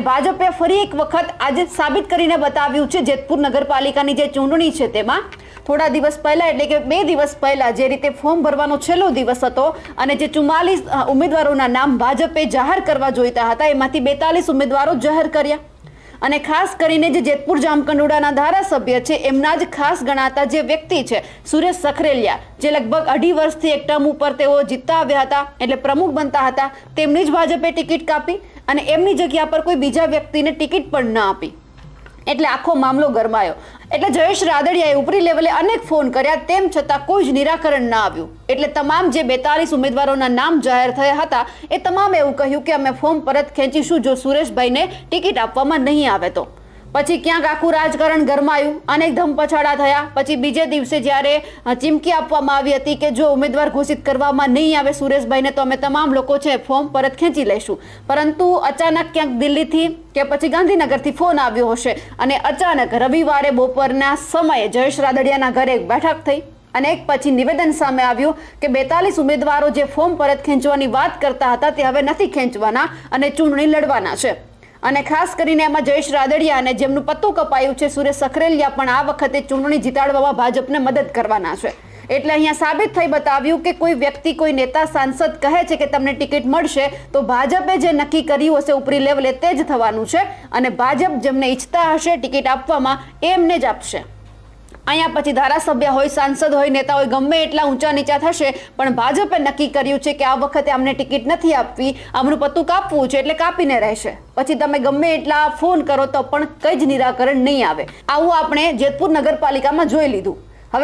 ભાજપે ફરી એક વખત આજે સાબિત કરીને બતાવ્યું છે જેતપુર નગરપાલિકાની જે ચૂંટણી છે તેમાં થોડા દિવસ પહેલા એટલે કે 2 દિવસ પહેલા જે રીતે ફોર્મ ભરવાનો છેલ્લો દિવસ હતો અને જે 44 ઉમેદવારોના નામ ભાજપે જાહેર કરવા જોઈતા હતા એમાંથી 42 ઉમેદવારો જાહેર કર્યા અને ખાસ કરીને જે જેતપુર જામકંડોળાના ધારાસભ્ય છે એમના જ ખાસ ગણાતા જે વ્યક્તિ છે સુરેશ સખરેલિયા જે લગભગ 2.5 વર્ષથી એક ટર્મ ઉપર તેઓ જીતતા આવ્યા હતા એટલે પ્રમુખ બનતા હતા તેમની જ ભાજપે ટિકિટ કાપી અને એમની જગ્યા પર કોઈ બીજા વ્યક્તિને ટિકિટ પણ ન આપી એટલે આખો મામલો ગરમાયો એટલે જયેશ રાદડિયાએ ઉપરી લેવલે અનેક ફોન કર્યા તેમ છતાં કોઈ જ નિરાકરણ ન આવ્યું એટલે તમામ જે 42 ઉમેદવારોના નામ જાહેર થયા હતા એ તમામે એવું કહ્યું કે અમે ફોર્મ પરત ખેંચીશું જો સુરેશભાઈને ટિકિટ આપવામાં નહીં આવે તો પછી ક્યાંક આખું રાજકારણ ગરમાયું અનેક ધમપછાડા થયા પછી બીજે દિવસે જ્યારે ચીમકી આપવામાં આવી હતી કે જો ઉમેદવાર ઘોષિત કરવામાં નહીં આવે સુરેશભાઈને તો અમે તમામ લોકો છે ફોર્મ પરત ખેંચી લઈશું પરંતુ અચાનક ક્યાંક દિલ્હીથી કે પછી ગાંધીનગરથી ફોન આવ્યો હશે અને અચાનક રવિવારે બપોરના સમયે જયેશ રાદડિયાના ઘરે એક બેઠક થઈ અને એક પછી નિવેદન સામે આવ્યું કે 42 ઉમેદવારો જે ફોર્મ પરત ખેંચવાની વાત કરતા હતા તે હવે નથી ખેંચવાના અને ચૂંટણી લડવાના છે અને ખાસ કરીને એમાં જયેશ રાદડિયા અને જેમનું પત્તું કપાયું છે સુરેશ સખરેલિયા પણ આ વખતે ચૂંટણી જીતાડવામાં ભાજપને મદદ કરવાના છે એટલે અહીંયા સાબિત થઈ બતાવ્યું કે કોઈ વ્યક્તિ કોઈ નેતા સાંસદ કહે છે કે તમને ટિકિટ મળશે તો ભાજપે જે નક્કી કર્યું હશે ઉપરી લેવલે તે જ થવાનું છે અને ભાજપ જેમને ઈચ્છતા હશે ટિકિટ આપવામાં એમને જ આપશે અહીંયા પછી ધારાસભ્ય હોય સાંસદ હોય નેતા હોય ગમે એટલા ઊંચા નીચા થશે પણ ભાજપે નક્કી કર્યું છે કે આ વખતે અમને ટિકિટ નથી આપવી આમનું પત્તું કાપવું છે એટલે કાપીને રહેશે પછી તમે ગમે એટલા ફોન કરો તો પણ કંઈ જ નિરાકરણ નહીં આવે આવું આપણે જેતપુર નગરપાલિકામાં જોઈ લીધું